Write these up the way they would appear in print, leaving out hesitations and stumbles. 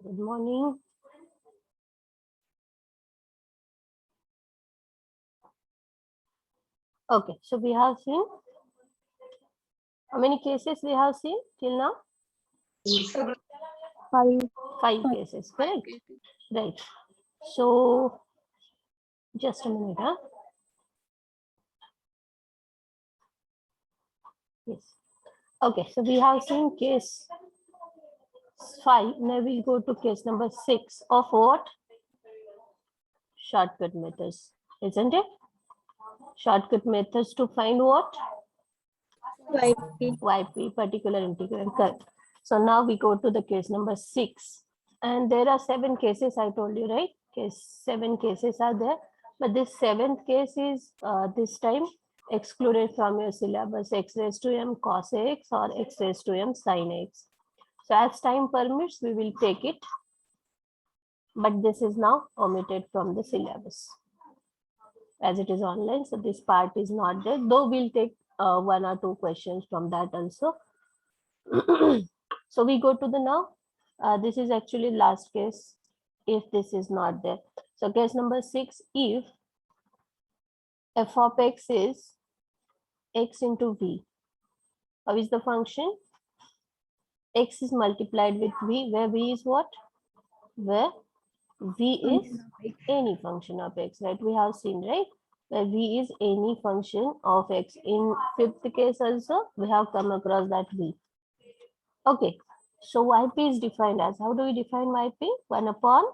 Good morning. Okay, so we have seen how many cases we have seen till now? Five cases, correct? Right. So just a minute, huh? Yes. Okay, so we have seen case 5. Now we'll go to case number 6 of what? Shortcut methods, isn't it? Shortcut methods to find what? YP, particular integral, correct. So now we go to the case number 6. And there are 7 cases, I told you, right? 7 cases are there. But this 7th case is this time excluded from your syllabus, x raised to m cos x or x raised to m sin x. So as time permits, we will take it. But this is now omitted from the syllabus as it is online. So this part is not there, though we'll take 1 or 2 questions from that also. So we go to the now. This is actually last case if this is not there. So case number 6, if f of x is x into v. How is the function? X is multiplied with v, where v is what? Where v is any function of x, right? We have seen, right? Where v is any function of x. In 5th case also, we have come across that v. Okay, so yp is defined as, how do we define yp? 1 upon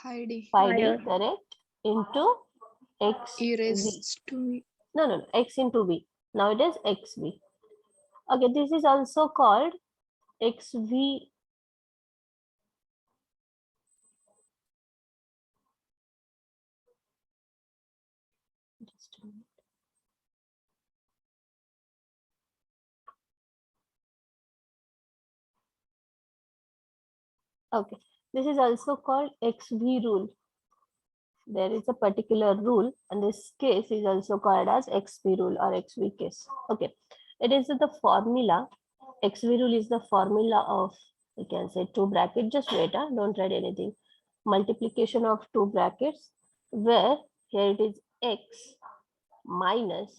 Phi d, correct, into x e v. raised to No, x into v. Now it is xv. Okay, this is also called xv. Just a minute. Okay, this is also called xv rule. There is a particular rule, and this case is also called as xv rule or xv case. Okay, it is the formula. Xv rule is the formula of, you can say, 2 brackets. Just wait, don't write anything. Multiplication of 2 brackets, where here it is x minus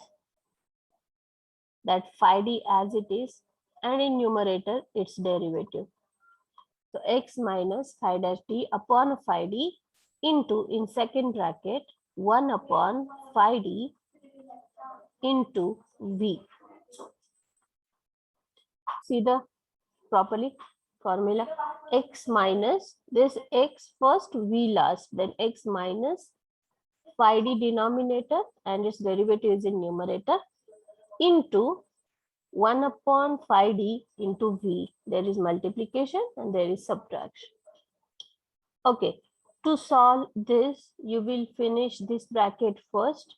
that phi d as it is, and in numerator its derivative. So x minus phi dash d upon phi d into, in second bracket, 1 upon phi d into v. See the properly formula? X minus this x first, v last, then x minus phi d denominator and its derivative is in numerator into 1 upon phi d into v. There is multiplication and there is subtraction. Okay, to solve this, you will finish this bracket first.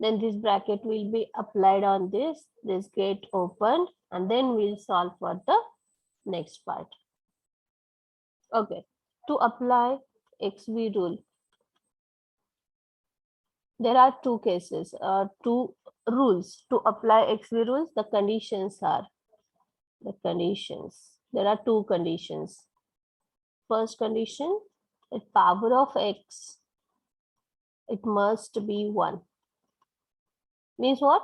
Then this bracket will be applied on this get opened, and then we'll solve for the next part. Okay, to apply XV rule, there are 2 cases, 2 rules. To apply XV rules, the conditions are, there are 2 conditions. First condition, the power of x, it must be 1. Means what?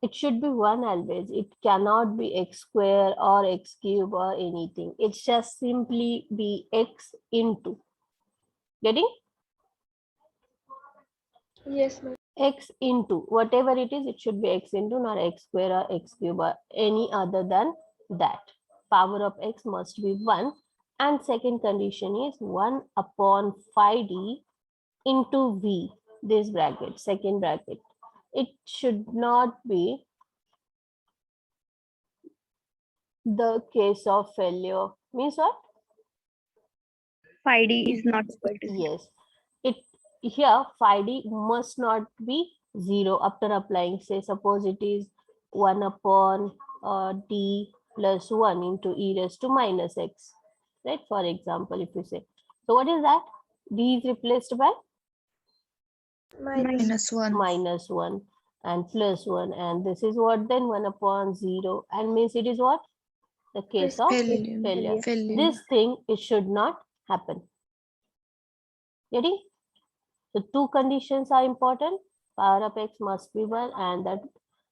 It should be 1 always. It cannot be x square or x cube or anything. It's just simply be x into. Getting? yes, ma'am. X into, whatever it is, it should be x into, not x square or x cube or any other than that. Power of x must be 1. And second condition is 1 upon phi d into v. This bracket, second bracket. It should not be the case of failure. Means what? Phi d is not equal to 0. Yes, it here phi d must not be 0 after applying. Say suppose it is 1 upon d plus 1 into e raised to minus x, right? For example, if you say, so what is that? D is replaced by Minus 1. minus 1 and plus 1, and this is what then? 1 upon 0, and means it is what? the case of failure. This thing, it should not happen. Ready? So two conditions are important. Power of x must be 1, and that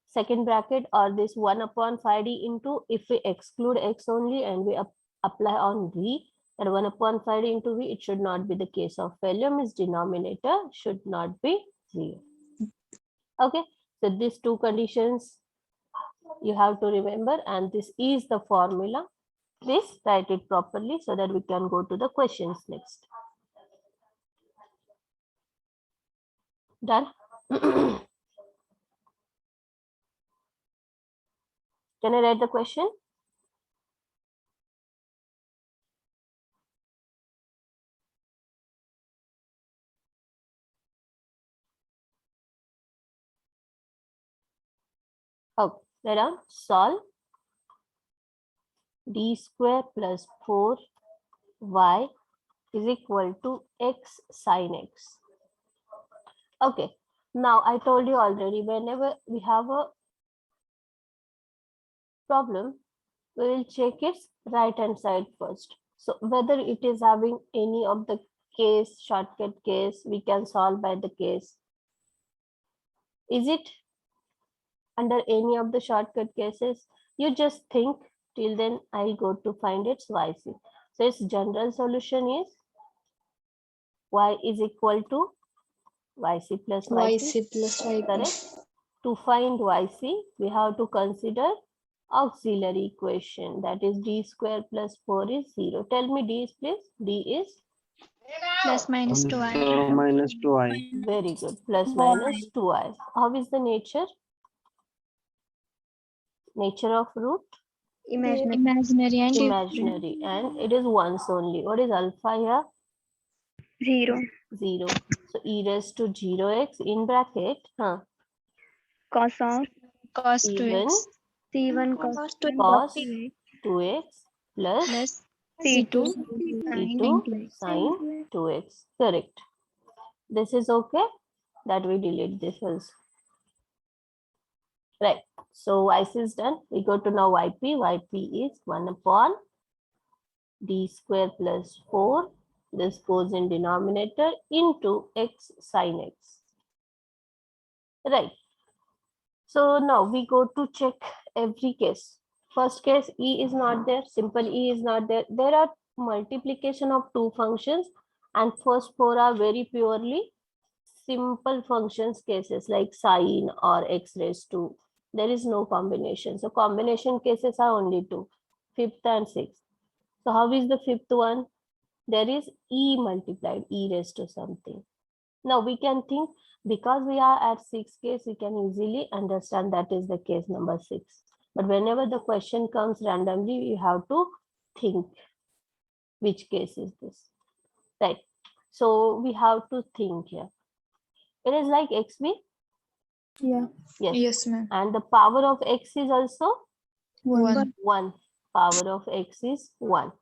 second bracket or this 1 upon 5d into, if we exclude x only and we apply on v, that 1 upon 5d into v, it should not be the case of failure, means denominator should not be 0. Okay, so these two conditions you have to remember, and this is the formula. Please write it properly so that we can go to the questions next. Done? Can I write the question? Okay, write down. Solve d square plus 4y is equal to x sin x. Okay, now I told you already, whenever we have a problem, we will check its right hand side first. So whether it is having any of the case, shortcut case, we can solve by the case. Is it under any of the shortcut cases? You just think, till then I'll go to find its yc. So its general solution is y is equal to yc plus yp. Correct? To find yc, we have to consider auxiliary equation, that is d square plus 4 is 0. Tell me d, please. D is Plus minus 2i. minus 2i. very good. Plus minus 2i. How is the nature? Nature of root? Imaginary and Imaginary, and it is once only. What is alpha here? 0. 0. So e raised to 0x in bracket, Cos of cos even 2x C1 cos cos 2x plus plus C2 C2 sin 2x. Correct. This is okay. That we delete this also. Right. So yc is done. We go to now yp. Yp is 1 upon d square plus 4. This goes in denominator into x sin x. Right. So now we go to check every case. First case, e is not there. Simple e is not there. There are multiplication of two functions, and first four are very purely simple functions cases like sine or x raised to. There is no combination. So combination cases are only two, fifth and sixth. So how is the fifth one? There is e multiplied, e raised to something. Now we can think, because we are at 6 case, we can easily understand that is the case number 6. But whenever the question comes randomly, you have to think which case is this, right? So we have to think here. It is like xb. Yeah. Yes. Yes, ma'am. And the power of x is also 1. 1. Power of x is 1.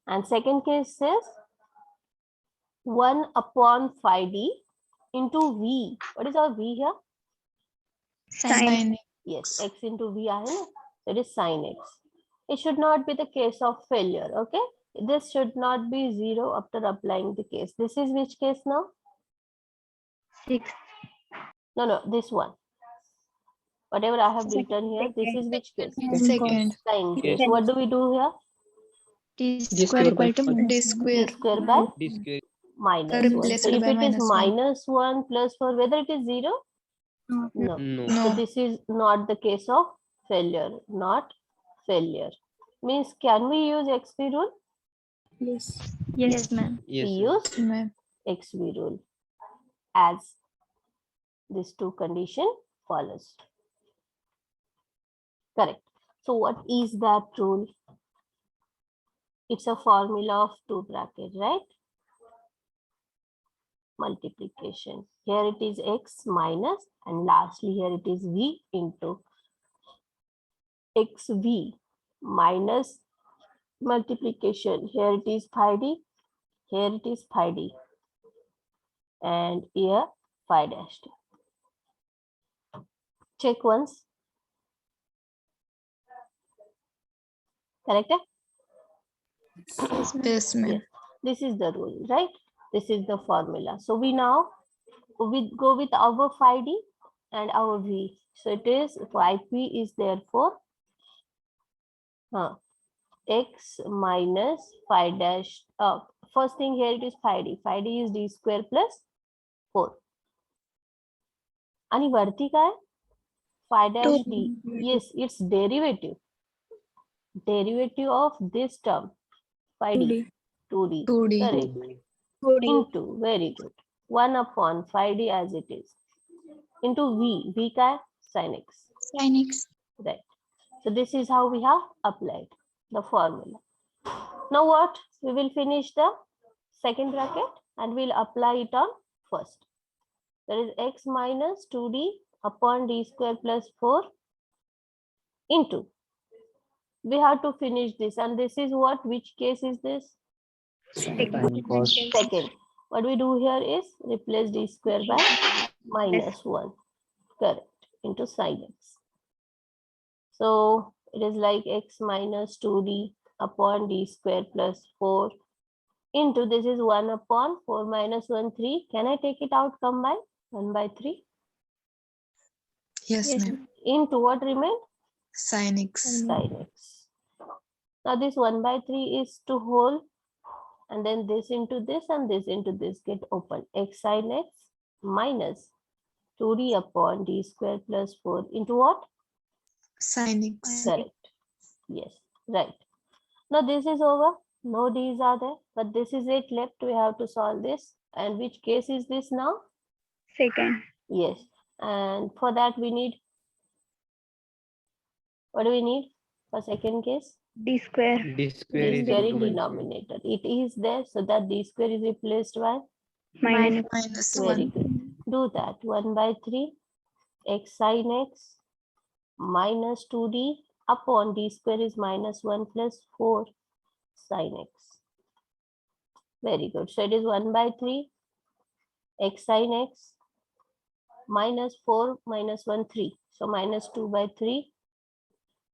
And second case says 1 upon 5d into v. What is our v here? Sin Yes, x into v आहे ना? So it is sin x. It should not be the case of failure. Okay, this should not be 0 after applying the case. This is which case now? 6. No, this one. Whatever I have written here, this is which case? second. Sine case. What do we do here? D D square square equal by to D D square square by D square. minus 1. Replace So it if by it is minus one. minus 1 plus 4, whether it is 0? No. No. So No. this is not the case of failure, not failure. Means can we use XP rule? Yes, ma'am. We Yes. use Ma'am. XP rule as these two condition follows. Correct. So what is that rule? It's a formula of two brackets, right? Multiplication. Here it is x minus, and lastly here it is v into xv minus multiplication. Here it is phi d, here it is phi d, and here phi dash d. Check once. Correct? Yes, ma'am. Yes, ma'am. Yes. This is the rule, right? This is the formula. So we now go with our phi d and our v. So it is yp is therefore x minus phi dash. First thing here it is phi d. Phi d is d square plus 4. आणि वरती काय? Phi dash d. Yes, it's derivative. Derivative of this term. Phi d. 2d. 2D. Correct. Into, very good. 1 upon phi d as it is. Into v. V काय? Sin x. Sin x. Right. So this is how we have applied the formula. Now what? We will finish the second bracket and we'll apply it on first. There is x minus 2d upon d square plus 4 into. We have to finish this, and this is what? Which case is this? Second cos. Second. What we do here is replace d square by minus 1. Correct. Into sin x. So it is like x minus 2d upon d square plus 4 into, this is 1 upon 4 minus 1, 3. Can I take it out? Come by 1 by 3 Yes, Yes, ma'am. into what remained? Sin x. Sin x. Now this 1 by 3 is to whole, and then this into this and this into this get open. X sin x minus 2d upon d square plus 4 into what? Sin x. Correct. Yes, right. Now this is over. No d's are there, but this is it left. We have to solve this. And which case is this now? Second. Yes. And for that we need, what do we need for second case? D square. D D square is square equal in to denominator. It is there, so that d square is replaced by. Minus. Minus Very 1. good. Do that. 1 by 3 x sin x minus 2d upon d square is minus 1 plus 4 sin x. Very good. So it is 1 by 3 x sin x minus 4 minus 1, 3. So minus 2 by 3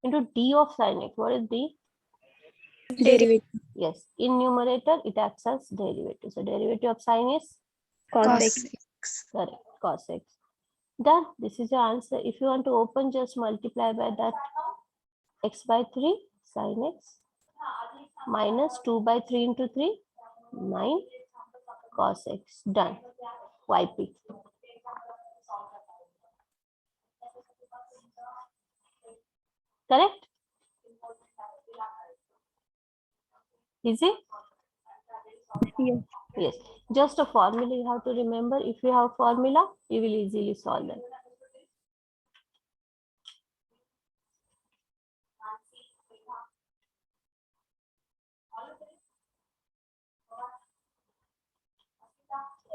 into d of sin x. What is d? Derivative. Yes. In numerator, it acts as derivative. So derivative of sin is Cos Cos x. x. correct. Cos x. Done. This is your answer. If you want to open, just multiply by that x by 3 sin x minus 2 by 3 into 3, 9 cos x. Done. YP. Correct? Easy? Yes. Yes. Just a formula you have to remember. If you have formula, you will easily solve them.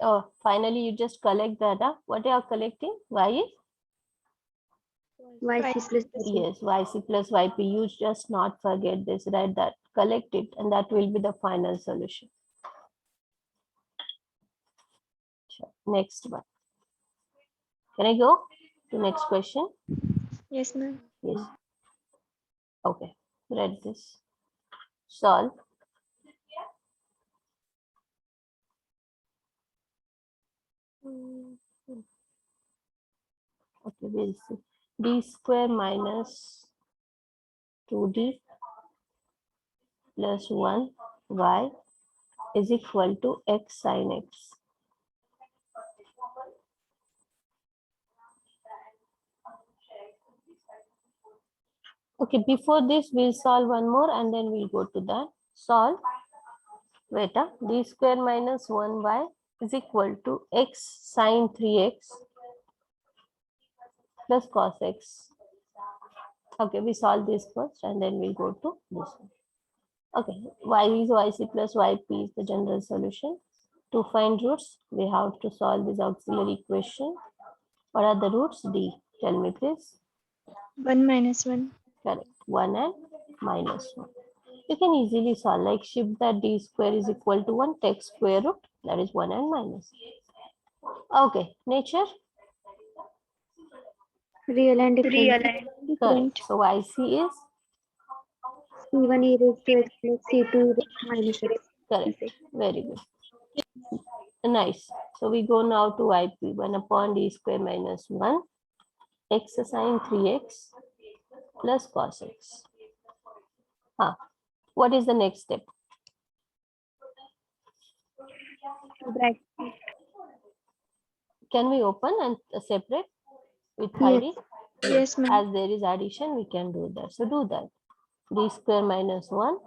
Oh, finally you just collect that. What you are collecting? Y is? YC plus C. Yes, YC plus YP. You just not forget this, right? That collect it, and that will be the final solution. Sure. Next one. Can I go to next question? Yes, ma'am. Yes. Okay. Read this. Solve. Okay, we'll see. D square minus 2d plus 1 y is equal to x sin x. Okay, before this, we'll solve one more and then we'll go to that. Solve. Wait, d square minus 1y is equal to x sin 3x plus cos x. Okay, we solve this first and then we'll go to this one. Okay, y is yc plus yp is the general solution. To find roots, we have to solve this auxiliary equation. What are the roots? D. Tell me please. 1 minus 1. Correct. 1 and minus 1. You can easily solve, like shift that d square is equal to 1, take square root, that is 1 and minus. Okay, nature. Real and different. Real and Correct. So YC is C1 e raised to x plus C2 e raised to minus x. Correct. Very good. Nice. So we go now to IP 1 upon d square minus 1 x sine 3x plus cos x. What is the next step? Bracket. Can we open and separate with Heidi? Yes, ma'am. As there is addition, we can do that. So do that. D square minus 1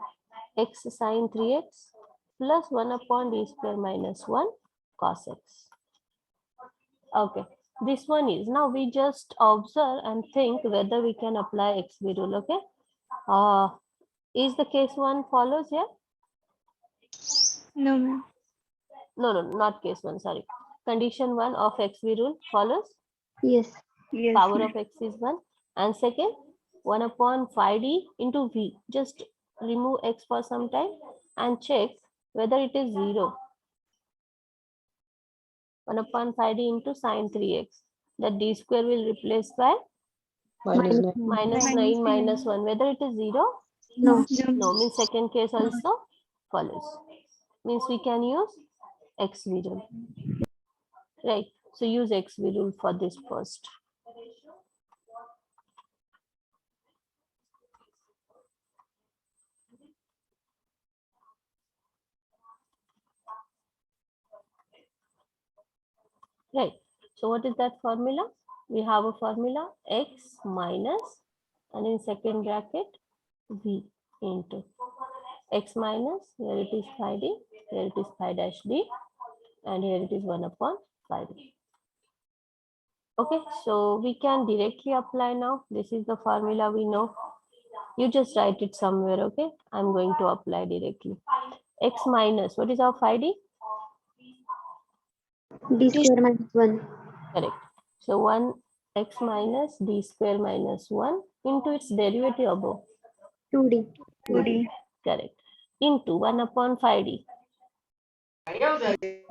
x sine 3x plus 1 upon d square minus 1 cos x. Okay. This one is, now we just observe and think whether we can apply XB rule. Okay. Is the case 1 follows here? No, ma'am. No, not case 1, sorry. Condition 1 of XB rule follows. Yes. Yes, Power ma'am. of x is 1. And second, 1 upon phi d into v. Just remove x for some time and check whether it is 0. 1 upon phi d into sine 3x. That d square will replace by Minus minus Minus 9 nine. minus 1. Whether it is 0? No. No, means second case also follows. Means we can use XV rule. Right. So use XV rule for this first. Right. So what is that formula? We have a formula x minus, and in second bracket v into x minus, here it is phi d, here it is phi dash d, and here it is 1 upon phi d. Okay, so we can directly apply now. This is the formula we know. You just write it somewhere, okay? I'm going to apply directly. X minus, what is our phi d? D square minus 1. Correct. So 1 x minus d square minus 1 into its derivative above. 2D. 2D Correct. Into 1 upon phi d.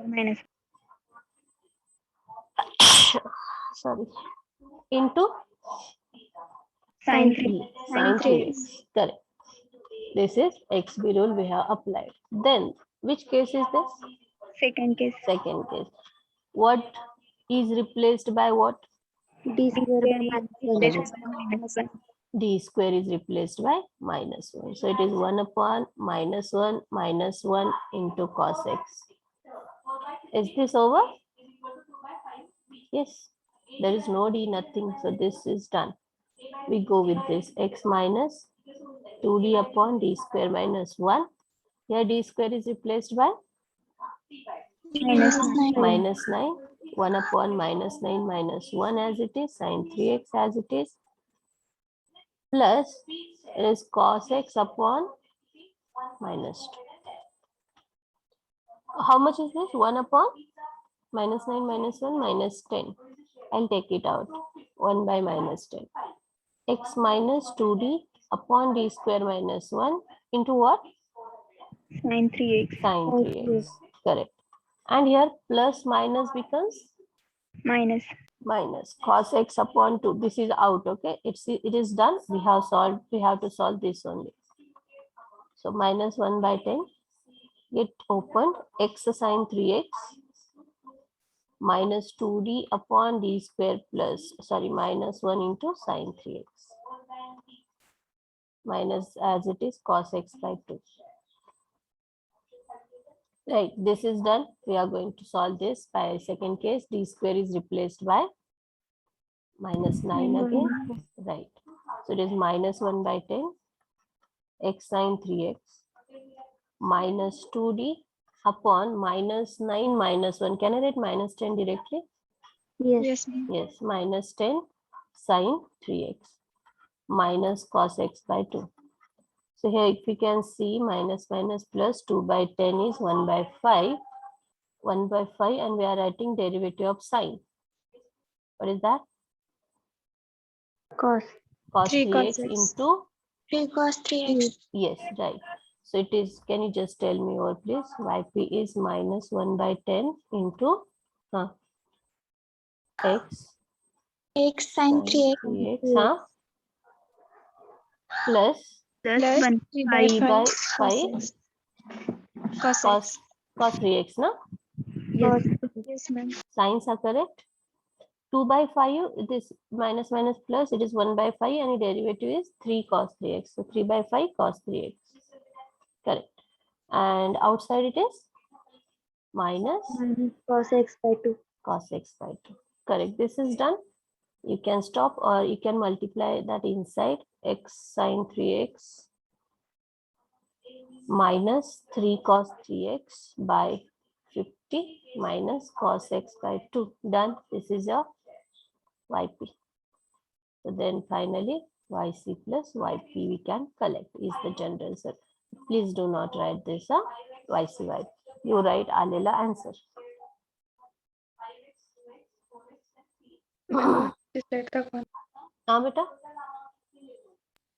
minus Sorry. Into sine 3. sine Sine 3x. Correct. This is XB rule we have applied. Then, which case is this? Second case. Second case. What is replaced by what? D square by minus 1. Minus 1. D square is replaced by minus 1. So it is 1 upon minus 1 into cos x. Is this over? Yes. There is no d, nothing. So this is done. We go with this x minus 2d upon d square minus 1. Here d square is replaced by Minus 9. minus 9. 1 upon minus 9 minus 1 as it is. Sine 3x as it is. Plus it is cos x upon minus 2. How much is this? 1 upon minus 9 minus 1 minus 10. I'll take it out. 1 by minus 10. X minus 2d upon d square minus 1 into what? Sine 3x. Sine 3x. Correct. And here plus minus becomes Minus. minus cos x upon 2. This is out, okay? It is done. We have to solve this only. So minus 1 by 10. Get opened. X sine 3x minus 2d upon d square plus, sorry, minus 1 into sine 3x. Minus as it is cos x by 2. Right, this is done. We are going to solve this by second case. D square is replaced by minus 9 again. Right. So it is minus 1 by 10 x sine 3x minus 2d upon minus 9 minus 1. Can I write minus 10 directly? Yes. Yes, ma'am. Yes, minus 10 sine 3x minus cos x by 2. So here if we can see minus minus plus 2 by 10 is 1 by 5. 1 by 5 and we are writing derivative of sine. What is that? Cos. Cos 3 3x cos x. into, 3 cos 3x. yes, right. So it is, can you just tell me over please? YP is minus 1 by 10 into x X sin sine 3x. 3x plus plus 1 3 by 5 Cos cos, cos 3x, no? yes. Yes, ma'am. Signs are correct. 2 by 5, it is minus minus plus, it is 1 by 5 and the derivative is 3 cos 3x. So 3 by 5 cos 3x. Correct. And outside it is minus minus cos x by 2. cos x by 2. Correct. This is done. You can stop or you can multiply that inside x sine 3x minus 3 cos 3x by 50 minus cos x by 2. Done. This is your yp. So then finally yc plus yp we can collect is the general set. Please do not write this yc. You write Alela answer. Is that the one? Beta?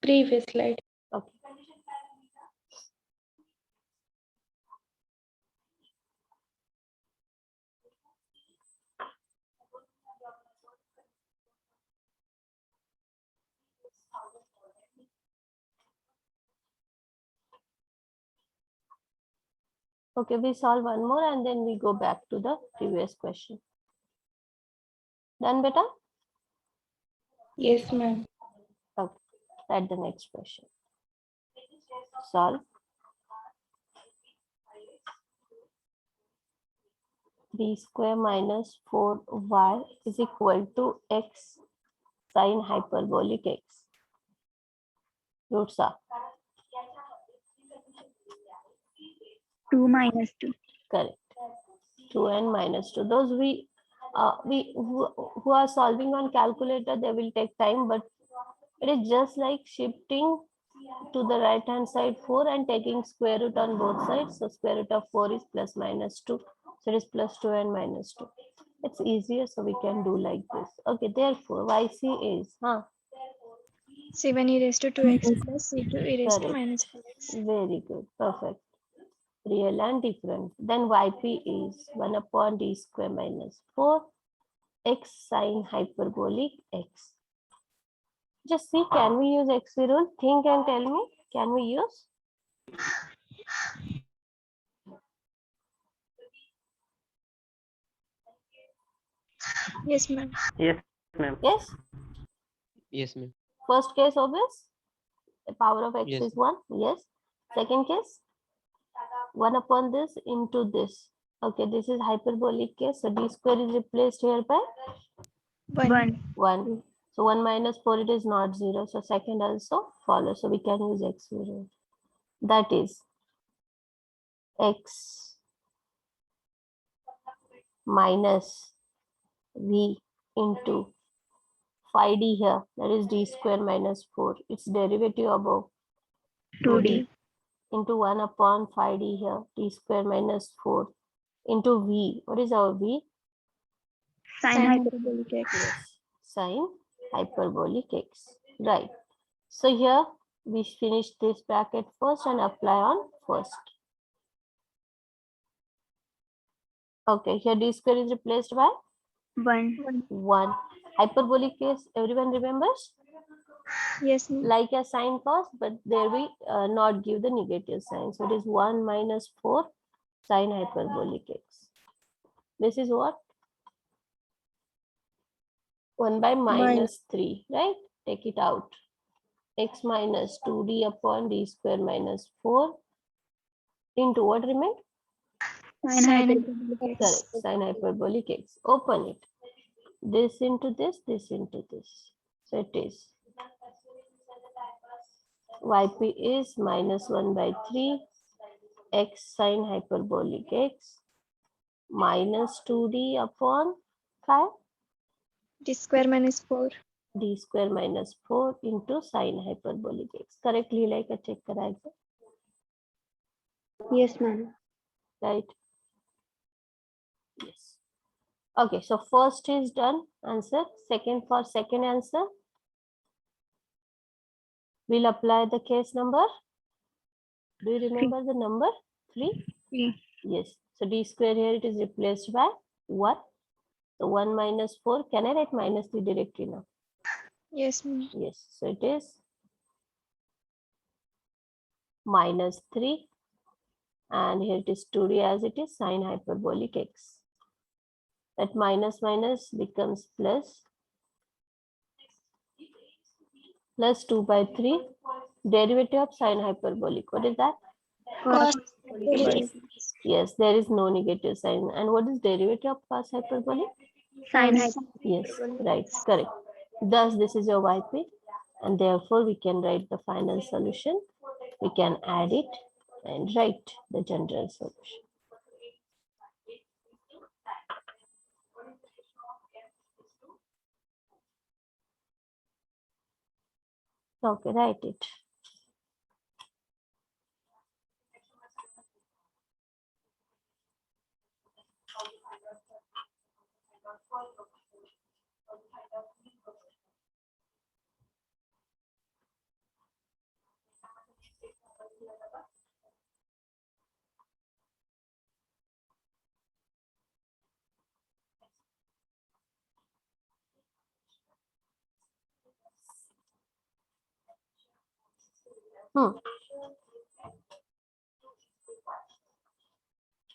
Previous slide. Okay. Okay, we solve one more and then we go back to the previous question. Done, beta? Yes, ma'am. Okay, at the next question. Solve. B square minus 4y is equal to x sine hyperbolic x. Roots are 2 minus 2. correct. 2 and minus 2. Those who are solving on calculator, they will take time, but it is just like shifting to the right hand side 4 and taking square root on both sides. So square root of 4 is plus minus 2. So it is plus 2 and minus 2. It's easier, so we can do like this. Okay, therefore yc is C1 e raised to 2x plus C2 e raised to correct. minus 4x. Very good, perfect. Real and different. Then yp is 1 upon d square minus 4 x sine hyperbolic x. Just see, can we use x rule? Think and tell me, can we use? Yes, ma'am. Yes, ma'am. Yes. Yes, ma'am. First case obvious. The power of x Yes. is 1. Yes. Second case, 1 upon this into this. Okay, this is hyperbolic case. So d square is replaced here by 1. 1. So 1 minus 4, it is not 0. So second also follows. So we can use x 0. That is x minus v into phi d here. That is d square minus 4. Its derivative above 2d. into 1 upon phi d here. D square minus 4 into v. What is our v? Sine hyperbolic x. Yes, sine hyperbolic x. Right. So here we finish this bracket first and apply on first. Okay, here d square is replaced by 1. 1. Hyperbolic case, everyone remembers? Yes, ma'am. Like a sine cos, but there we not give the negative sign. So it is 1 minus 4 sine hyperbolic x. This is what? 1 by minus 3, right? Take it out. X minus 2d upon d square minus 4 into what remained? Sine hyperbolic x. Correct, sine hyperbolic x. Open it. This into this into this. So it is yp is minus 1 by 3 x sine hyperbolic x minus 2d upon 5 D square minus 4. d square minus 4 into sine hyperbolic x. Correctly like a check karaayega. Yes, ma'am. Right? Yes. Okay, so first is done, answer. Second, for second answer, we'll apply the case number. Do you remember the number? 3? 3. Yes. So d square here it is replaced by 1. So 1 minus 4. Can I write minus 3 directly now? Yes, ma'am. Yes. So it is minus 3, and here it is 2d as it is sine hyperbolic x. That minus minus becomes plus 2 by 3. Derivative of sine hyperbolic, what is that? Cos Yes. Yes, there is no negative sign. And what is derivative of cos hyperbolic? sin Yes, right, correct. Thus, this is your YP, and therefore we can write the final solution. We can add it and write the general solution. Okay, write it.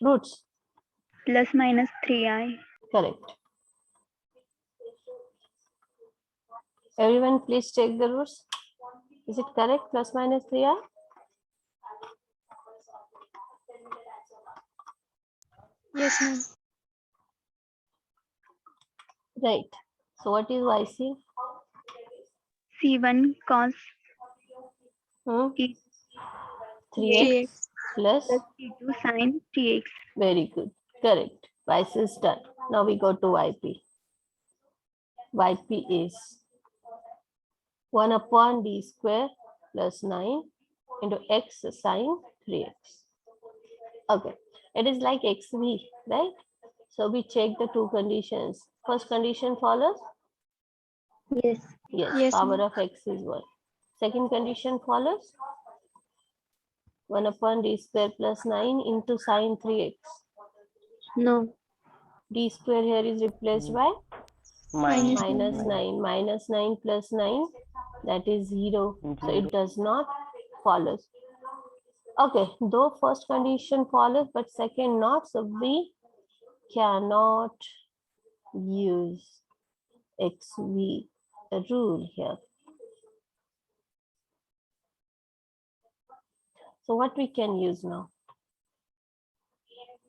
Roots, plus minus 3i. correct. Everyone, please check the roots. Is it correct? Plus minus 3i? Yes, ma'am. Right. So what is YC? C1 cos Hmm? e 3x plus. plus C2 sin 3x. Very good. Correct. YC is done. Now we go to YP. YP is 1 upon d square plus 9 into x sine 3x. Okay. It is like xv, right? So we check the two conditions. First condition follows? Yes. Yes, Yes, power ma'am. of x is 1. Second condition follows? 1 upon d square plus 9 into sine 3x. No. D square here is replaced by Minus minus 9. 9. Minus 9 plus 9, that is 0. So it does not follow. Okay, though first condition follows, but second not. So we cannot use XV rule here. So what we can use now?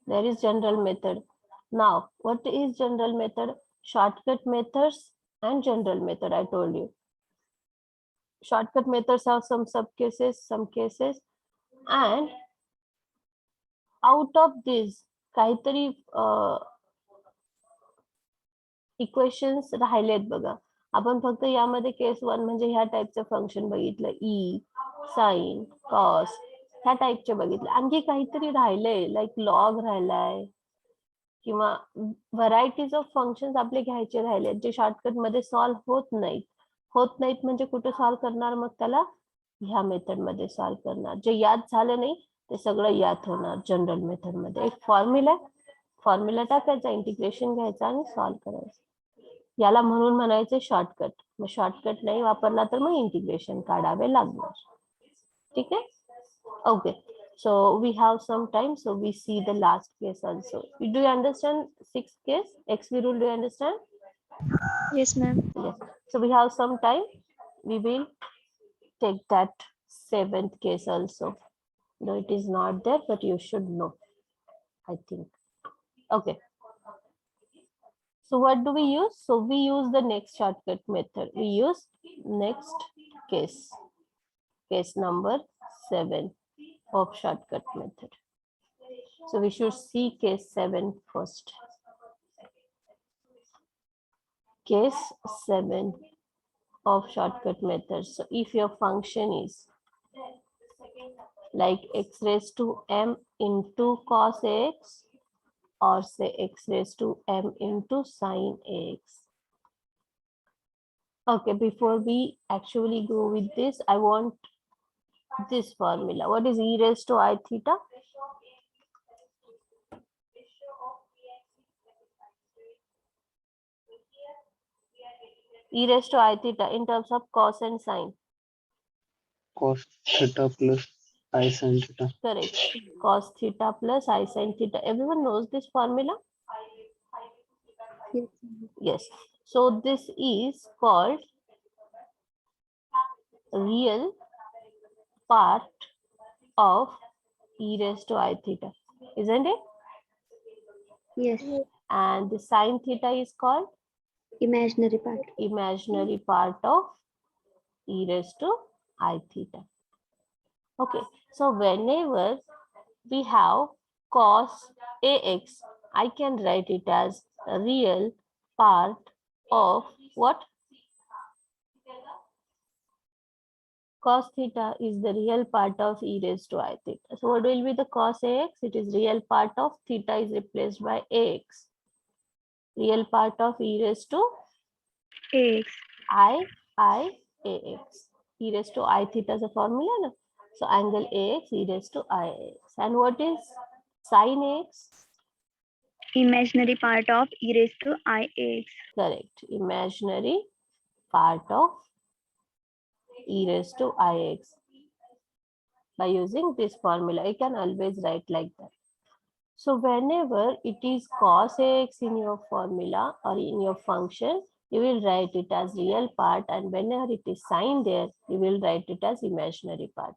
There is general method. Now, what is general method? Shortcut methods and general method, I told you. Shortcut methods have some cases, and out of this, काहीतरी equations राहिलेत बघा. आपण फक्त यामध्ये case 1 म्हणजे ह्या टाइपचं function बघितलं, ई sine cos ह्या टाइपचे बघितलं. आणखी काहीतरी राहिलंय, लाईक लॉग राहिलाय किंवा व्हरायटीज ऑफ फंक्शन्स आपले घ्यायचे राहिले जे शॉर्टकट मध्ये सॉल्व्ह होत नाहीत म्हणजे कुठे सॉल्व्ह करणार? मग त्याला ह्या मेथड मध्ये सॉल्व्ह करणार. जे याद झालं नाही ते सगळं याद होणार जनरल मेथड मध्ये. एक फॉर्म्युला टाकायचा, इंटिग्रेशन घ्यायचं आणि सॉल्व्ह करायचं. याला म्हणून म्हणायचं शॉर्टकट. मग शॉर्टकट नाही वापरला तर मग इंटिग्रेशन काढावे लागणार. ठीक आहे. Okay, so we have some time, so we see the last case also. Do you understand 6th case? XV rule, do you understand? Yes, ma'am. Yes. So we have some time. We will take that 7th case also. Though it is not there, but you should know, I think. Okay. So what do we use? So we use the next shortcut method. We use next case. Case number 7 of shortcut method. So we should see case 7 first. Case 7 of shortcut method. So if your function is like x raised to m into cos ax, or say x raised to m into sin ax. Okay, before we actually go with this, I want this formula. What is e raised to I theta? E raised to I theta in terms of cos and sine. Cos theta plus I sin theta. Correct. Cos theta plus I sin theta. Everyone knows this formula? Yes. Yes. So this is called real part of e raised to I theta, isn't it? Yes. And the sine theta is called Imaginary part. imaginary part of e raised to I theta. Okay, so whenever we have cos ax, I can write it as a real part of what? Cos theta is the real part of e raised to I theta. So what will be the cos ax? It is real part of theta is replaced by ax. Real part of e raised to Ax. I ax. E raised to I theta is a formula. No? So angle ax e raised to I ax. And what is sin ax? Imaginary part of e raised to I ax. Correct. Imaginary part of e raised to ix. By using this formula, you can always write like that. So whenever it is cos ax in your formula or in your function, you will write it as real part, and whenever it is sin there, you will write it as imaginary part.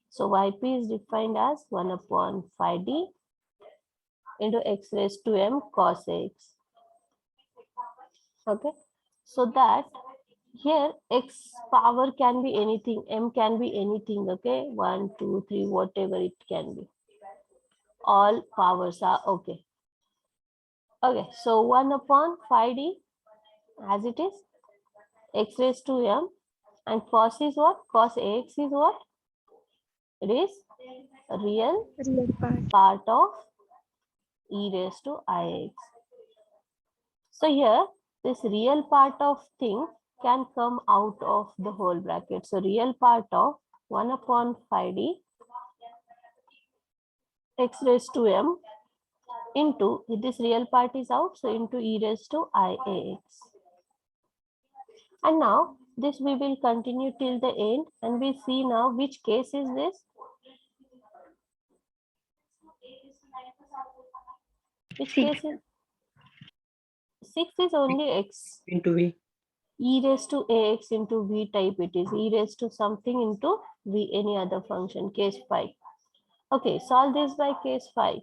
So yp is defined as 1 upon phi d into x raised to m cos ax. Okay, so that here x power can be anything, m can be anything. Okay, 1 2 3 whatever it can be, all powers are okay. Okay, so 1 upon phi d as it is x raised to m, and cos is what? Cos ax is what? It is a real Real part. part of e raised to ix. So here this real part of thing can come out of the whole bracket. So real part of 1 upon phi d x raised to m into, this real part is out, so into e raised to iax. And now this we will continue till the end, and we see now which case is this. Which Six. case is 6 is only x. Into V. E raised to ax into v type it is. E raised to something into v, any other function, case 5. Okay, solve this by case 5.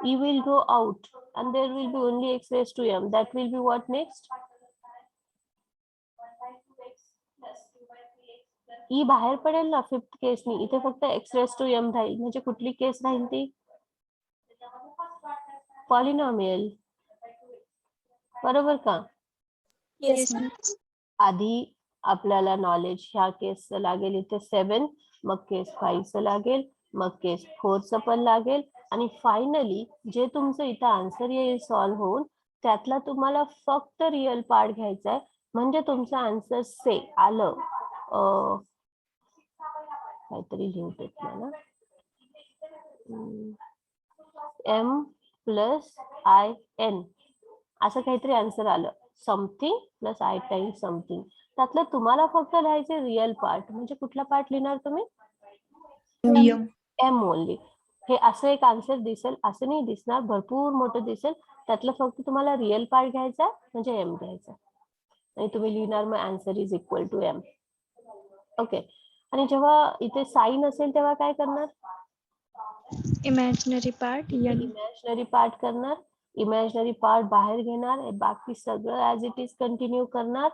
E will go out and there will be only x raised to m. That will be what next? E बाहेर पडेल ना fifth Keshni. इथे फक्त x raised to m राहील. म्हणजे कुठली case राहील ती? Polynomial. बरोबर का? Yes, ma'am. आधी आपल्याला नॉलेज ह्या केसचं लागेल इथे 7, मग केस 5चं लागेल, मग केस 4चं पण लागेल, आणि फायनली जे तुमचं इथं आन्सर येईल सॉल्व्ह होऊन त्यातला तुम्हाला फक्त रिअल पार्ट घ्यायचा आहे, म्हणजे तुमचं आन्सर से आलं. काहीतरी लिहून घेतलं ना, m प्लस आय एन असं काहीतरी आन्सर आलं. Something plus I time something. त्यातलं तुम्हाला फक्त लिहायचे रिअल पार्ट. म्हणजे कुठला पार्ट लिहिणार तुम्ही? Am only. हे असं एक आन्सर दिसेल, असं नाही दिसणार, भरपूर मोठं दिसेल. त्यातलं फक्त तुम्हाला रिअल पार्ट घ्यायचा म्हणजे एम घ्यायचा, आणि तुम्ही लिहिणार मग answer is equal to M. Okay. आणि जेव्हा इथे साइन असेल तेव्हा काय करणार? Imaginary part. N. Imaginary part करणार. इमॅजिनरी पार्ट बाहेर घेणार, बाकी सगळं ऍज इट इज कंटिन्यू करणार,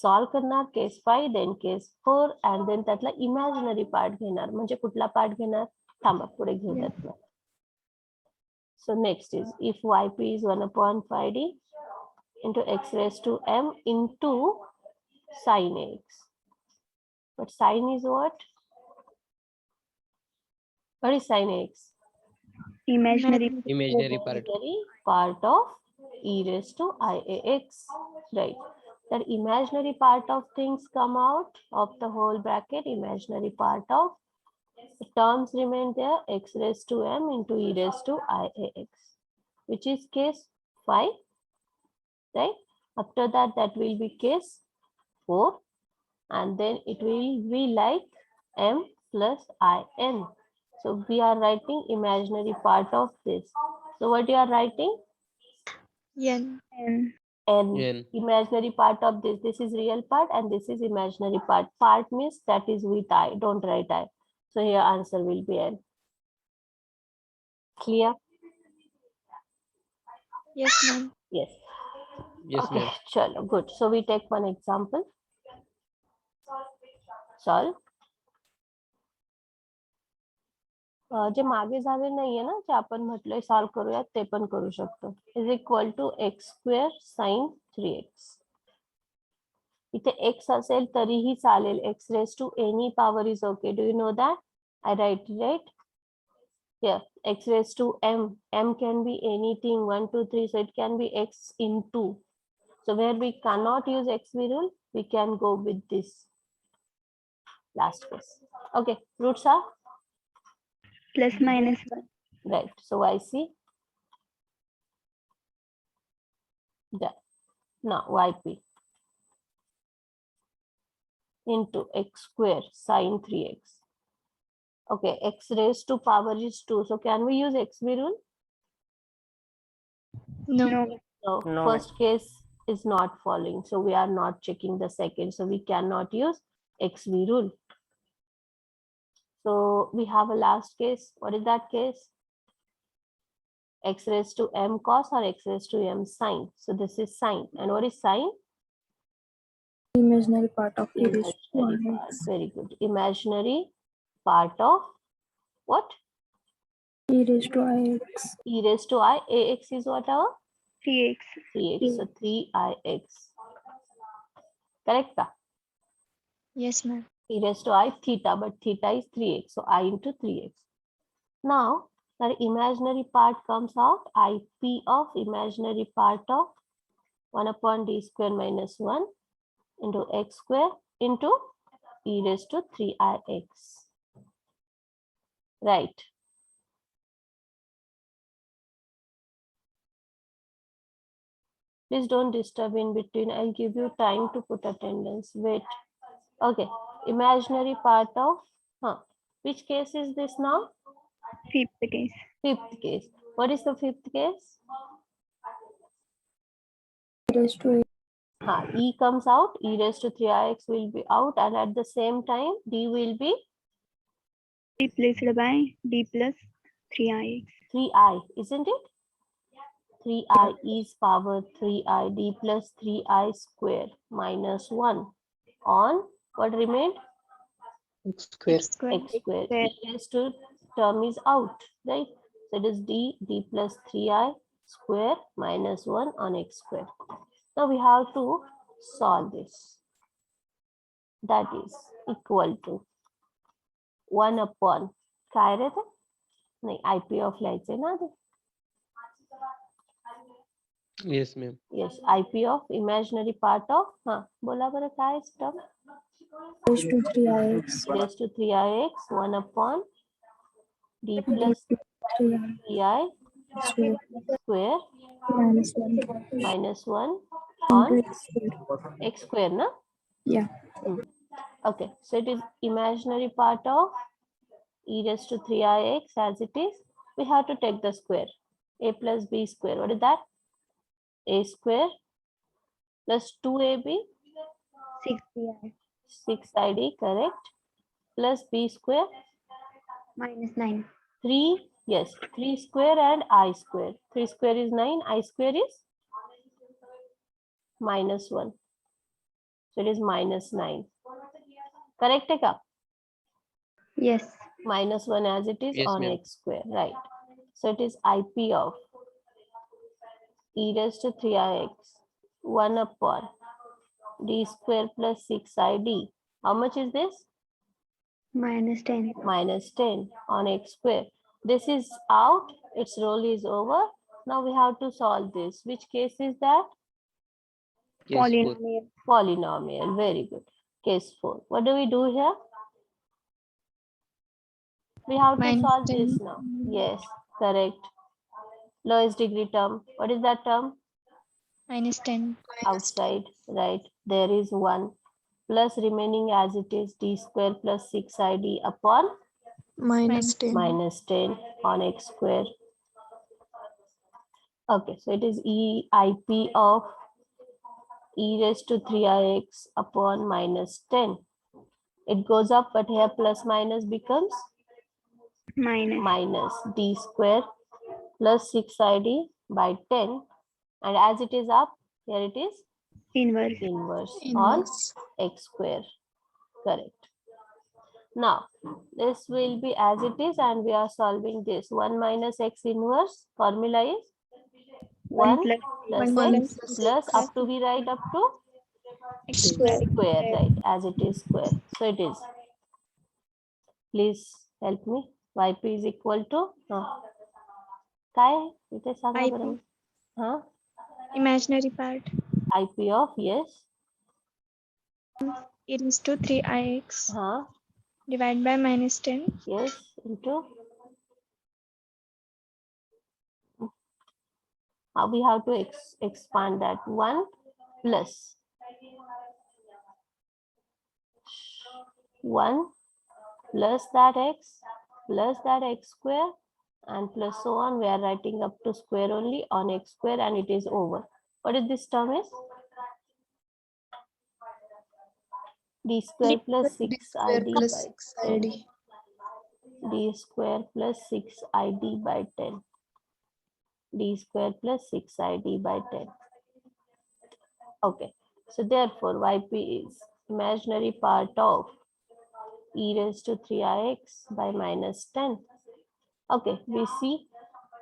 सॉल्व्ह करणार case 5, then case 4, and then त्यातला इमॅजिनरी पार्ट घेणार. म्हणजे कुठला पार्ट घेणार? थांबा पुढे घेऊयात. So next is if yp is 1 upon phi d into x raised to m into sin x. But sin is what? What is sin x? Imaginary. Imaginary part. Imaginary part of e raised to iax, right? That imaginary part of things come out of the whole bracket. Imaginary part of the terms remain there, x raised to m into e raised to iax, which is case 5, right? After that, that will be case 4, and then it will be like m plus in. So we are writing imaginary part of this. So what you are writing? N. N. N. N. Imaginary part of this. This is real part and this is imaginary part. Part means that is with I. Don't write I. So here answer will be N. Clear? Yes, ma'am. Yes. Yes, Okay, ma'am. chalo, good. So we take one example. Solve. जे मागे झाले नाहीये ना जे आपण म्हटलंय solve करूयात ते पण करू शकतो is equal to x square sine 3x इथे x असेल तरीही चालेल x raise to any power is okay do you know that I write here x raised to m can be anything 1 2 3 so it can be x into so where we cannot use xv rule we can go with this last case okay roots are Plus minus 1. right so I see that now yp into x square sine 3x okay x raised to power is 2 so can we use xv rule No. No. so No. first case is not following so we are not checking the second so we cannot use xv rule so we have a last case what is that case x raised to m cos or x raised to m sine so this is sine and what is sine Imaginary part of e raised to imaginary part ix. very good imaginary part of what E raised to ix. e raised to I ax is what our 3x. 3x so 3ix correct ka? Yes, ma'am. E raised to I theta but theta is 3x so I into 3x now the imaginary part comes out ip of imaginary part of 1 upon d square minus 1 into x square into e raised to 3ix right please don't disturb in between I'll give you time to put attendance wait okay imaginary part of which case is this now 5th case. fifth case what is the fifth case E raised to e comes out e raised to 3ix will be out and at the same time d will be Replaced by d plus 3ix. 3i isn't it 3i is power 3i d plus 3i square minus 1 on what remained X square. Square. x square Square. e raised to term is out right so it is d plus 3i square minus 1 on x square now we have to solve this that is equal to 1 upon काय रे ते नाही ip of लिहायचे ना आधी Yes, ma'am. yes ip of imaginary part of बोला बरं काय term raised to 3ix. raised to 3ix 1 upon d D plus to 3i 3i square square minus 1 minus 1 into on x square. x square na Yeah. okay so it is imaginary part of e raised to 3ix as it is we have to take the square a plus b square what is that a square plus 2ab 6 6id correct plus b square minus 9. 3 yes 3 square and I square 3 square is 9 I square is minus 1 so it is minus 9 correct hai ka? Yes. Minus 1 as it is Yes, on ma'am. x square right so it is ip of e raised to 3ix 1 upon d square plus 6id how much is this Minus 10. minus 10 on x square this is out its role is over now we have to solve this which case is that Yes, four. Polynomial. polynomial very good case 4 what do we do here we have to Minus solve 10. this now yes correct lowest degree term what is that term Minus 10. outside right there is 1 plus remaining as it is d square plus 6id upon minus 10. minus 10 on x square. Okay, so it is EIP of e raised to 3ix upon minus 10. It goes up, but here plus minus becomes minus minus d square plus 6id by 10. And as it is up, here it is inverse inverse on Inverse. x square. Correct. Now, this will be as it is, and we are solving this. 1 minus x inverse formula is 1 plus plus One x plus plus x. up to we write up to X square. square, right? As it is square. So it is. Please help me. yp is equal to काय इथे सांगा IP. बरं. Huh? Imaginary part. ip of yes. E raised to 3ix Huh? divided by minus 10. Yes into. We have to expand that 1 plus 1 plus that x square and plus so on. We are writing up to square only on x square, and it is over. What is this term is? D square plus D 6 square id plus by 6 10. ID. D square plus 6 id by 10. D square plus 6 id by 10. Okay, so therefore yp is imaginary part of e raised to 3ix by minus 10. Okay, we see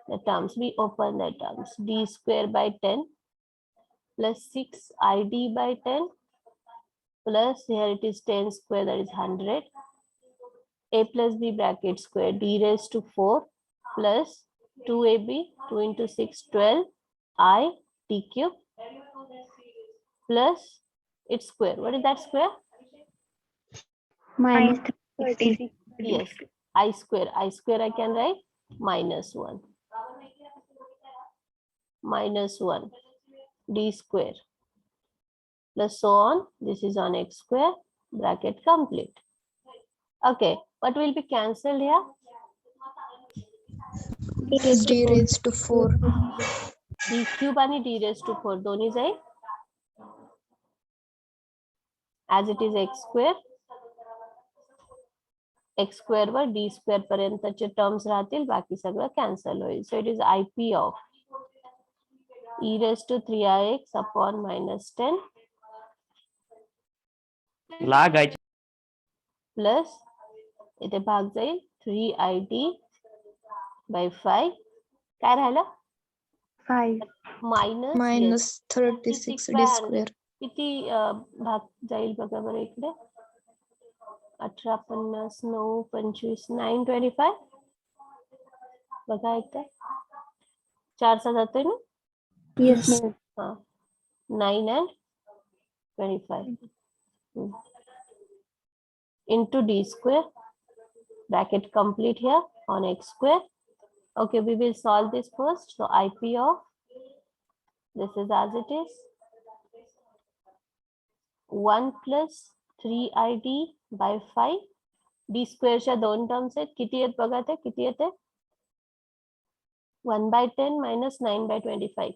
the terms. We open the terms. D square by 10 plus 6 id by 10 plus here it is 10 square, that is 100. A plus b bracket square d raised to 4 plus 2ab 2 into 6 12 I d cube plus its square. What is that square? minus 36. 16 Yes, I square I can write minus 1 d square plus so on. This is on x square, bracket complete. Okay, what will be cancelled here? D raised to 4. D cube and d raised to 4 दोन्ही जाईल. As it is x square were d square पर्यंतचे terms राहतील, बाकी सगळं cancel होईल. So it is IP of e raised to 3ix upon minus 10 लागायचे. plus इथे भाग जाईल 3id by 5. काय राहिलं? 5 मायनस Minus 36 D square. किती भाग जाईल बघा बरं इकडे. 18 50 9 25 925 बघा इथे 4 जातोय ना. yes हा 9 and 25 into d square, bracket complete here on x square. Okay, we will solve this first. So IP of this is as it is 1 plus 3id by 5 d square च्या दोन टर्म्स आहेत. किती आहेत बघा ते किती येते? 1 by 10 minus 9 by 25.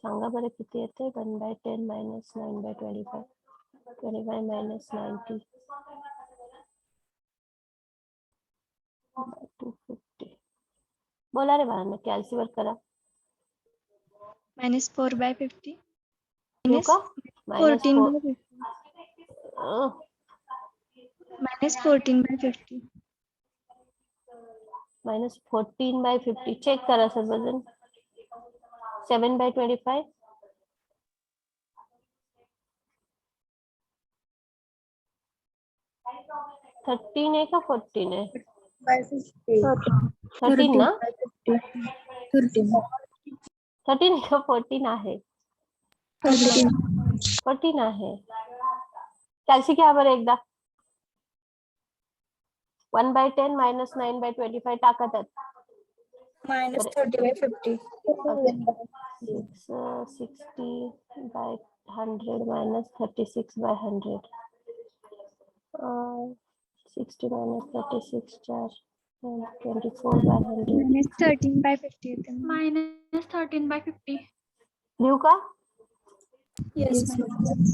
सांगा बरं किती येते? 1 by 10 minus 9 by 25. 25 minus 90 by 250. बोला रे बाळांनो, कॅल्सीवर करा. Minus 4 by 50. येऊ Minus का? Minus 14 4. by 50. Minus 14 by 50. Minus 14 by 50. Check करा सर्वजण. 7 by 25. थर्टीन है का 14 है? 13 ना? 13 का 14 आहे? 14 आहे. कॅल्सी घ्या बरं एकदा. 1 by 10 minus 9 by 25 टाका त्यात. Minus 30 by 50. Okay. 660 by 100 minus 36 by 100. 60 minus 36 charge. 24 by 100. minus 13 by 50 येते ma'am. minus 13 by 50. लिहू का? Yes, ma'am.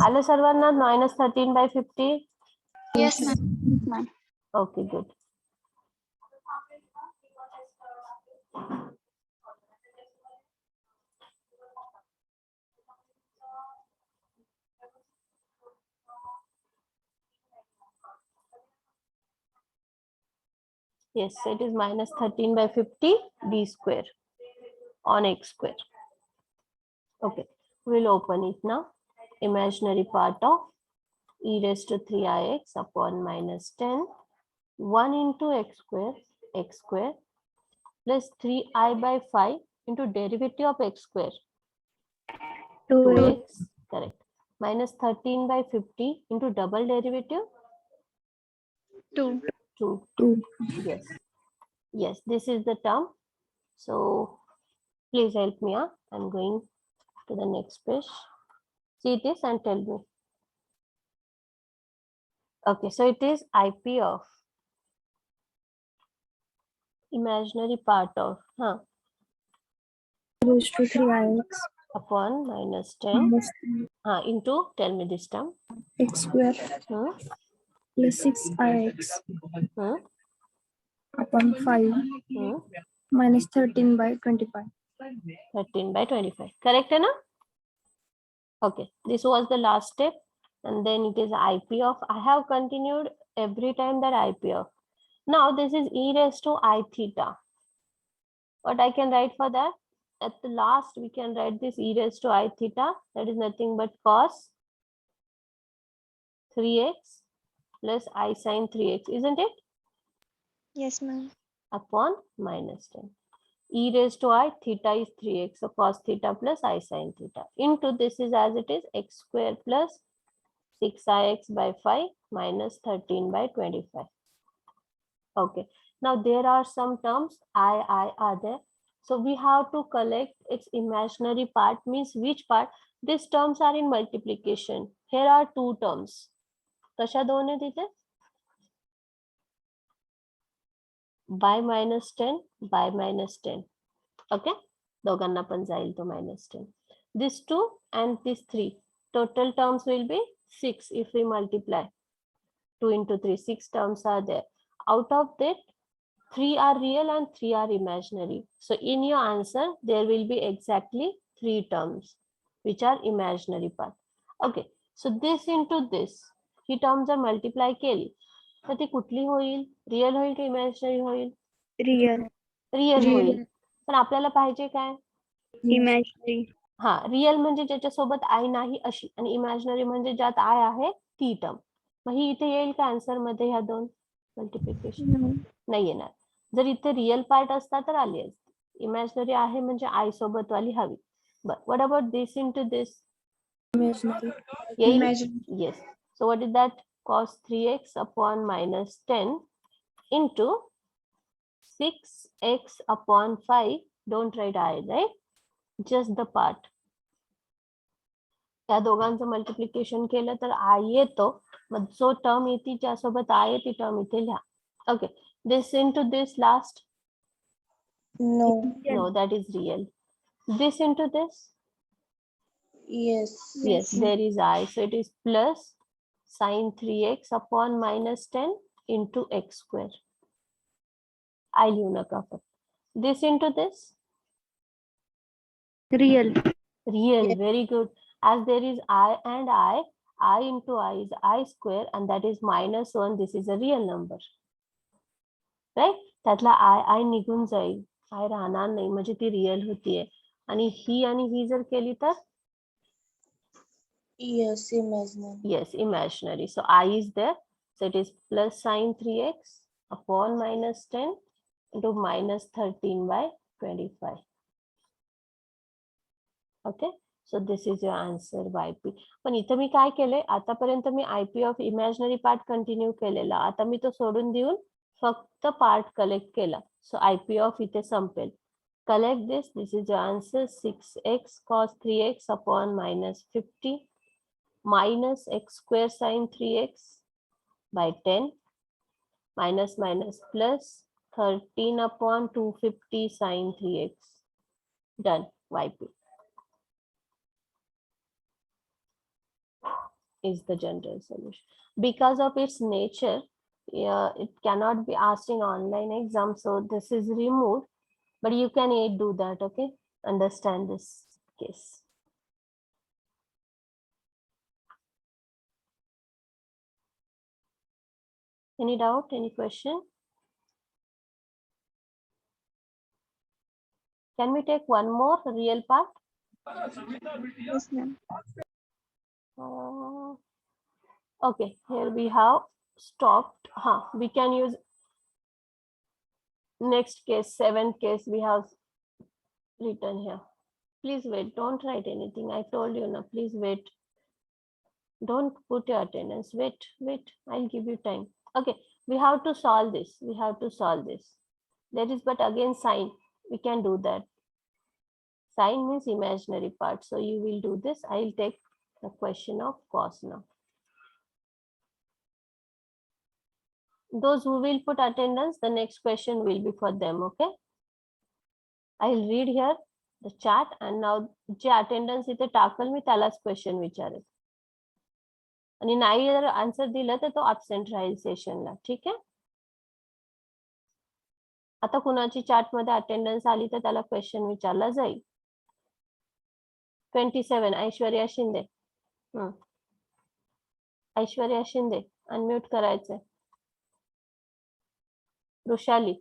आलं सर्वांना minus 13 by 50? Yes, ma'am. ma'am. Okay, good. Yes, so it is minus 13 by 50 d square on x square. Okay, we'll open it now. Imaginary part of e raised to 3ix upon minus 10, 1 into x square plus 3I by 5 into derivative of x square, 2x, correct, minus 13 by 50 into double derivative, 2. 2. Yes, yes, this is the term. So please help me out. I'm going to the next page. See this and tell me. Okay, so it is IP of imaginary part of Raised to 3ix upon minus 10 minus into, tell me this term. x square Hmm? plus 6ix Hmm? upon 5 Hmm? minus 13 by 25. 13 by 25. Correct, hai na? Okay, this was the last step. And then it is IP of, I have continued every time that IP of. Now this is e raised to I theta. What I can write for that? At the last, we can write this e raised to I theta. That is nothing but cos 3x plus I sin 3x, isn't it? Yes, ma'am. Upon minus 10. E raised to I theta is 3x. So cos theta plus I sin theta. Into this is as it is x square plus 6ix by 5 minus 13 by 25. Okay. Now there are some terms I are there. So we have to collect its imaginary part, means which part. These terms are in multiplication. Here are two terms. कशा दोन आहे तिथे? By minus 10, by minus 10. Okay. दोघांना पण जाईल तो minus 10. These two and these three. Total terms will be 6 if we multiply. 2 into 3, 6 terms are there. Out of that, 3 are real and 3 are imaginary. So in your answer, there will be exactly 3 terms which are imaginary part. Okay, so this into this, he terms are multiply केली तर ती कुठली होईल? Real होईल की imaginary होईल? Real. Real होईल. पण आपल्याला पाहिजे काय? Imaginary. हा, रिअल म्हणजे ज्याच्यासोबत आय नाही अशी, आणि इमॅजिनरी म्हणजे ज्यात आय आहे ती टर्म. मग ही इथे येईल का आन्सर मध्ये ह्या दोन मल्टिप्लिकेशन? नाही येणार. जर इथे रिअल पार्ट असता तर आली असती. इमॅजिनरी आहे म्हणजे आय सोबत वाली हवी. बर, what about this into this? Imaginary. येईल? Yes. So what is that? cos 3x upon minus 10 into 6x upon 5. Don't write I, right? Just the part. त्या दोघांचं मल्टिप्लिकेशन केलं तर आय येतो. मग जो टर्म येते ज्यासोबत आय ती टर्म इथे लिहा. Okay, this into this last? No. No, that is real. This into this? Yes. Yes, there is I. So it is plus sin 3x upon minus 10 into x square. I लिहू नका फक्त. This into this? Real. Real, very good. As there is I and I into I is I square and that is minus 1. This is a real number. Right? त्यातला I निघून जाईल. I राहणार नाही म्हणजे ती रिअल होतीये. आणि ही जर केली तर? Yes, imaginary. Yes, imaginary. So I is there. So it is plus sin 3x upon minus 10 into minus 13 by 25. Okay. So this is your answer YP. पण इथे मी काय केलंय? आतापर्यंत मी IP of imaginary part continue केलेला. आता मी तो सोडून देऊन फक्त part collect केला. So IP of इथे संपेल. Collect this. This is your answer. 6x cos 3x upon minus 50 minus x square sine 3x by 10 minus minus plus 13 upon 250 sine 3x. Done. YP is the general solution. Because of its nature, it cannot be asked in online exam, so this is removed, but you can do that. Okay, understand this case. Any doubt, any question? Can we take one more real part? Yes, ma'am. Okay, here we have stopped. We can use next case, 7th case we have written here. Please wait, don't write anything. I told you now, please wait. Don't put your attendance. Wait, I'll give you time. Okay, we have to solve this. That is, but again, sign. We can do that. Sign means imaginary part. So you will do this. I'll take the question of cos now. Those who will put attendance, the next question will be for them. Okay. I'll read here the chat and now J attendance इथे टाकल मी त्यालाच question विचारेल आणि नाही जर answer दिलं तर तो ऍब्सेंट राहील सेशनला. ठीक आहे. आता कुणाची चॅट मध्ये अटेंडन्स आली तर त्याला क्वेश्चन विचारला जाईल. 27 ऐश्वर्या शिंदे. ऐश्वर्या शिंदे अनम्यूट करायचंय. वृषाली.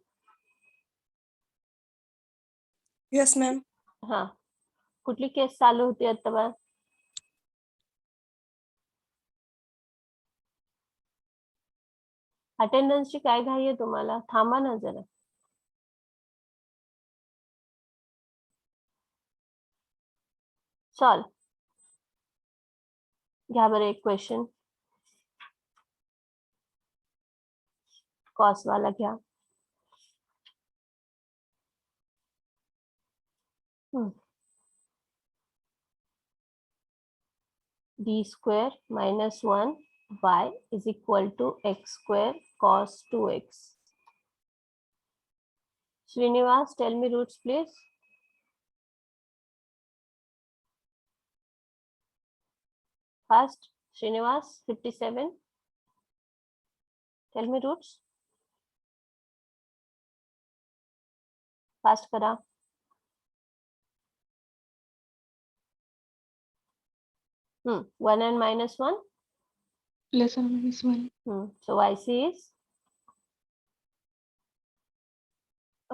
Yes, ma'am. हा कुठली केस चालू होती आता बा? अटेंडन्सची काय घाई आहे तुम्हाला? थांबा ना जरा. चल घ्या बरं एक क्वेश्चन. कॉस वाला घ्या. d square minus 1 y is equal to x square cos 2x. Srinivas, tell me roots, please. First, Srinivas, 57. Tell me roots. Fast kara. One and minus one. Plus or minus 1. So YC is.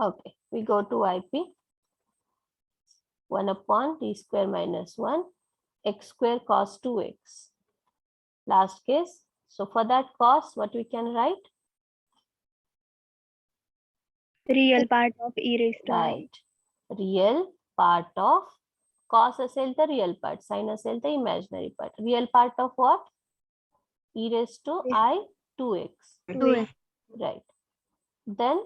Okay, we go to YP. 1 upon d square minus 1 x square cos 2x. Last case. So for that cos, what we can write? Real part of e raised to I. Right. Real part of cos असेल तर real part, sin असेल तर imaginary part. Real part of what? E raised to I 2x. 2x. Right. Then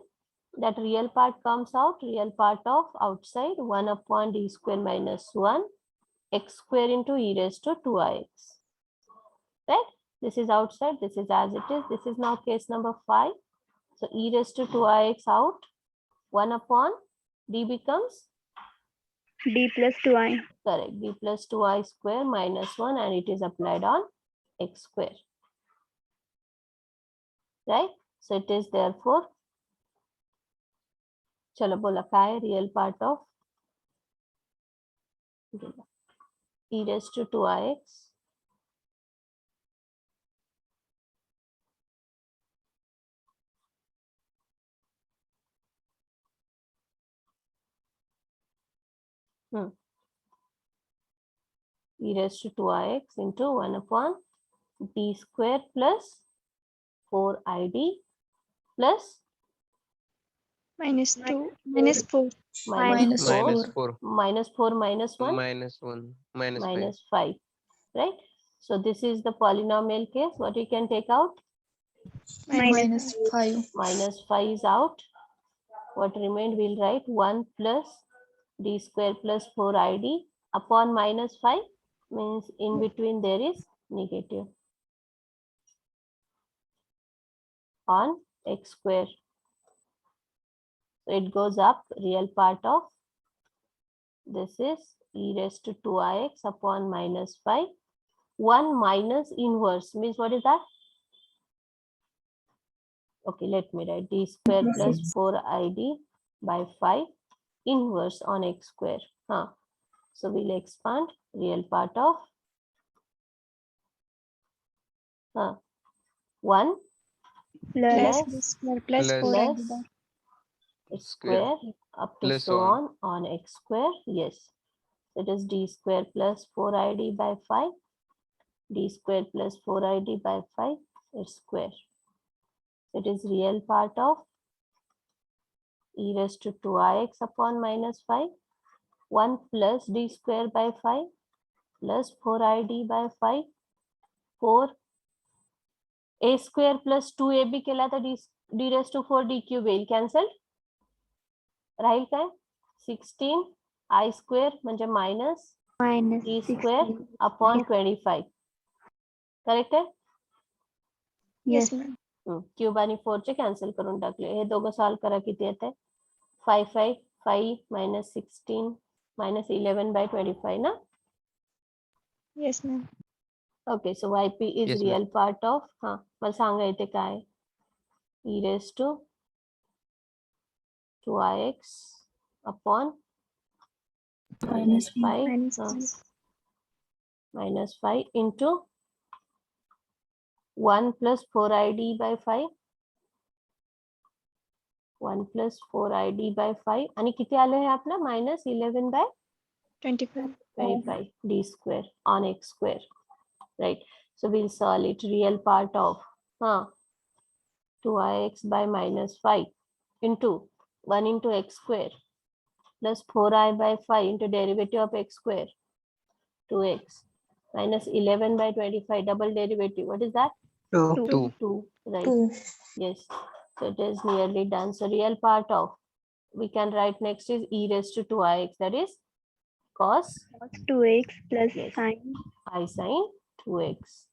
that real part comes out. Real part of outside 1 upon d square minus 1 x square into e raised to 2ix. Right? This is outside. This is as it is. This is now case number 5. So e raised to 2ix out. 1 upon d becomes D plus 2i. correct. D plus 2i square minus 1 and it is applied on x square. Right? So it is therefore चलो बोला काय real part of e raised to 2ix e raised to 2ix into 1 upon d square plus 4id plus Minus 2. Minus 4. minus 4 minus 4 minus 4 minus 1 minus 1 minus 5. minus 5. Right? So this is the polynomial case. What we can take out? Minus 5. Minus 5 is out. What remained we'll write 1 plus d square plus 4id upon minus 5 means in between there is negative on x square. So it goes up, real part of this is e raised to 2ix upon minus 5. 1 minus inverse means what is that? Okay, let me write d square plus 4id by 5 inverse on x square. So we'll expand real part of 1 Plus plus D square plus Plus 4 plus id x Square. square up to Plus so on. on x square. Yes. So it is d square plus 4id by 5. D square plus 4id by 5 is square. It is real part of e raised to 2ix upon minus 5. 1 plus d square by 5 plus 4id by 5. 4 a square plus 2ab केला था d raised to 4 d cube येईल cancel राहील काय 16 I square म्हणजे minus minus d square 16. upon 25 correct आहे Yes. yes ma'am cube आणि 4 चे cancel करून टाकले हे दोघं सॉल्व करा किती येते 5 5 5 minus 16 minus 11 by 25 ना yes ma'am okay so yp is Yes, ma'am. Real part of मला सांगा इथे काय e raised to 2ix upon minus 5 minus minus 5 into 1 plus 4id by 5 1 plus 4id by 5 आणि किती आलं हे आपलं minus 11 by 25 25 d square on x square, right? So we'll solve it. Real part of 2ix by minus 5 into 1 into x square plus 4i by 5 into derivative of x square 2x minus 11 by 25 double derivative. What is that? 2. 2, right? 2. Yes. So it is nearly done. So real part of we can write next is e raised to 2ix, that is cos 2x plus Yes. sine I sin 2x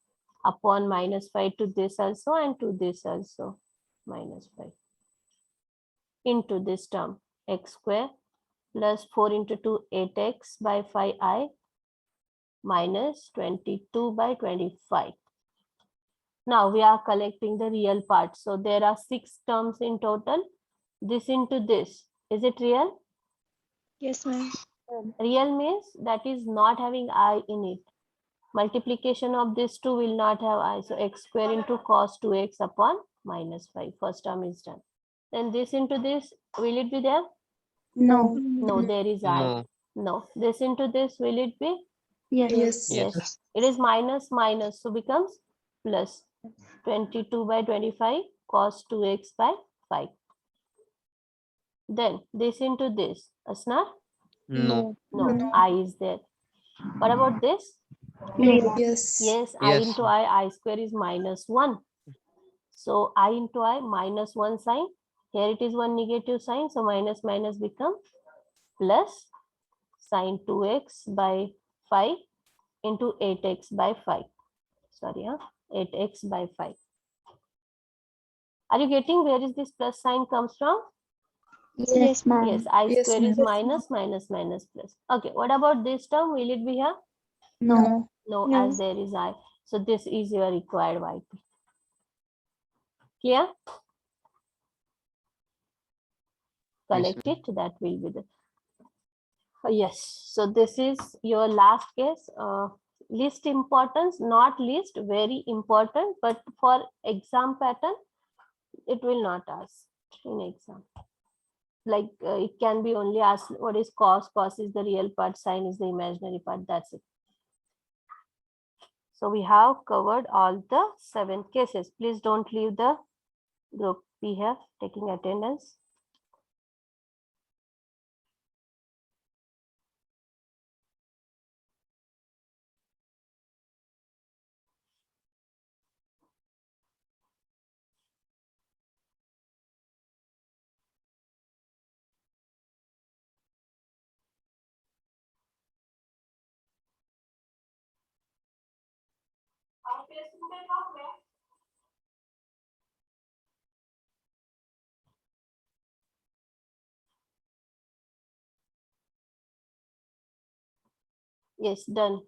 upon minus 5 to this also and to this also minus 5 into this term x square plus 4 into 2 8x by 5i minus 22 by 25. Now we are collecting the real part. So there are 6 terms in total. This into this. Is it real? yes ma'am Real means that is not having I in it. Multiplication of these two will not have I. So x square into cos 2x upon minus 5. First term is done. Then this into this, will it be there? no No, there is I. No. No. This into this, will it be? yes Yes. Yes. It is minus minus, so becomes plus 22 by 25 cos 2x by 5. Then this into this, Asna? No. No, I is there. What about this? yes Yes. Yes, I Yes. into I square is minus 1. So I into I minus 1 sign. Here it is one negative sign. So minus minus become plus sine 2x by 5 into 8x by 5. Sorry, 8x by 5. Are you getting where is this plus sign comes from? yes ma'am Yes, I Yes, square is ma'am. minus minus minus plus. Okay, what about this term? Will it be here? no No, No. as there is I. So this is your required YP. Clear? Collect ma'am. it, that will be the. Yes, so this is your last case. Least importance, not least, very important, but for exam pattern, it will not ask in exam. Like it can be only asked what is cos, cos is the real part, sine is the imaginary part, that's it. So we have covered all the 7 cases. Please don't leave the group. We have taking attendance. Yes, done.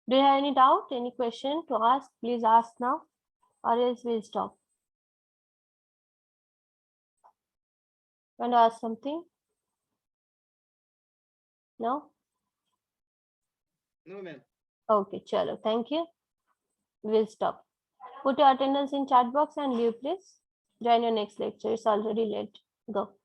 Do you have any doubt, any question to ask? Please ask now, or else we'll stop. Want to ask something? No? No, ma'am. Okay, chalo. Thank you. We'll stop. Put your attendance in chat box and leave, please. Join your next lecture. It's already late. Go.